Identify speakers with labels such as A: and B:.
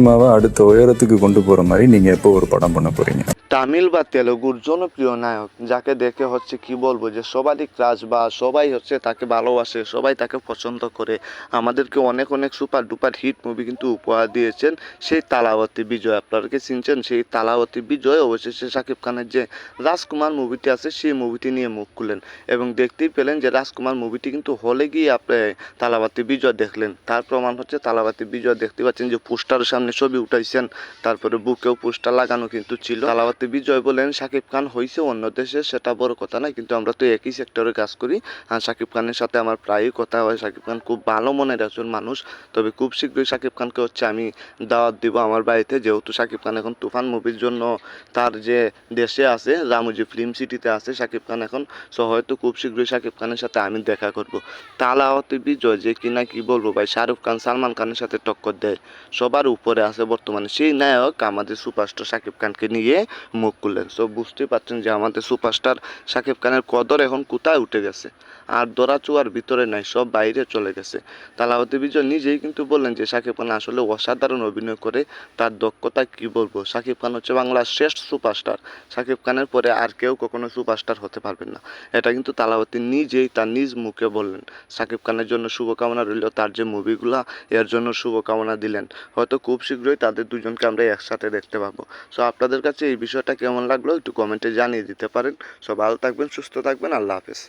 A: சினிமாவை அடுத்த உயரத்துக்கு கொண்டு போற மாதிரி நீங்க எப்போ ஒரு படம் பண்ண போறீங்க?
B: তামিল বা তেলুগুর জনপ্রিয় নায়ক, যাকে দেখে হচ্ছে কি বলবো যে সবারই ক্রাশ বা সবাই হচ্ছে তাকে ভালোবাসে, সবাই তাকে পছন্দ করে, আমাদেরকে অনেক অনেক সুপার ডুপার হিট মুভি কিন্তু উপহার দিয়েছেন সেই তালাওয়াতি বিজয়। আপনারা কি চিনছেন সেই তালাওয়াতি বিজয়? অবশেষে শাকিব খানের যে রাজকুমার মুভিটি আছে সেই মুভিটি নিয়ে মুখ খুললেন এবং দেখতেই পেলেন যে রাজকুমার মুভিটি কিন্তু হলে গিয়ে আপনি তালাওয়াতি বিজয় দেখলেন। তার প্রমাণ হচ্ছে তালাওয়াতি বিজয়। দেখতে পাচ্ছেন যে পোস্টারের সামনে ছবি উঠাইছেন, তারপরে বুকেও পোস্টার লাগানো কিন্তু ছিল। তালাওয়াতি বিজয় বলেন শাকিব খান হয়েছে অন্য দেশে, সেটা বড় কথা না, কিন্তু আমরা তো একই সেক্টরে কাজ করি আর শাকিব খানের সাথে আমার প্রায়ই কথা হয়। শাকিব খান খুব ভালো মনের একজন মানুষ। তবে খুব শীঘ্রই শাকিব খানকে হচ্ছে আমি দাওয়াত দিব আমার বাড়িতে, যেহেতু শাকিব খান এখন তুফান মুভির জন্য তার যে দেশে আছে, রামুজি ফিল্ম সিটিতে আছে শাকিব খান এখন। সো হয়তো খুব শীঘ্রই শাকিব খানের সাথে আমি দেখা করব। তালাওয়াতি বিজয় যে কিনা কি বলবো ভাই, শাহরুখ খান সালমান খানের সাথে টক্কর দেয়, সবার উপরে আছে বর্তমানে সেই নায়ক আমাদের সুপারস্টার শাকিব খানকে নিয়ে মুখ খুললেন। সো বুঝতেই পারছেন যে আমাদের সুপারস্টার শাকিব খানের কদর এখন কোথায় উঠে গেছে, আর দরাচুয়ার ভিতরে নাই, সব বাইরে চলে গেছে। তালাওয়াতি বিজয় নিজেই কিন্তু বললেন যে শাকিব খান আসলে অসাধারণ অভিনয় করে, তার দক্ষতা কি বলবো। শাকিব খান হচ্ছে বাংলার শ্রেষ্ঠ সুপারস্টার, শাকিব খানের পরে আর কেউ কখনো সুপারস্টার হতে পারবেন না, এটা কিন্তু তালাওয়াতি নিজেই তার নিজ মুখে বললেন। শাকিব খানের জন্য শুভকামনা রইল, তার যে মুভিগুলা এর জন্য শুভকামনা দিলেন। হয়তো খুব শীঘ্রই তাদের দুজনকে আমরা একসাথে দেখতে পাবো। সো আপনাদের কাছে এই বিষয়টা কেমন লাগলো একটু কমেন্টে জানিয়ে দিতে পারেন। সো ভালো থাকবেন, সুস্থ থাকবেন, আল্লাহ হাফেজ।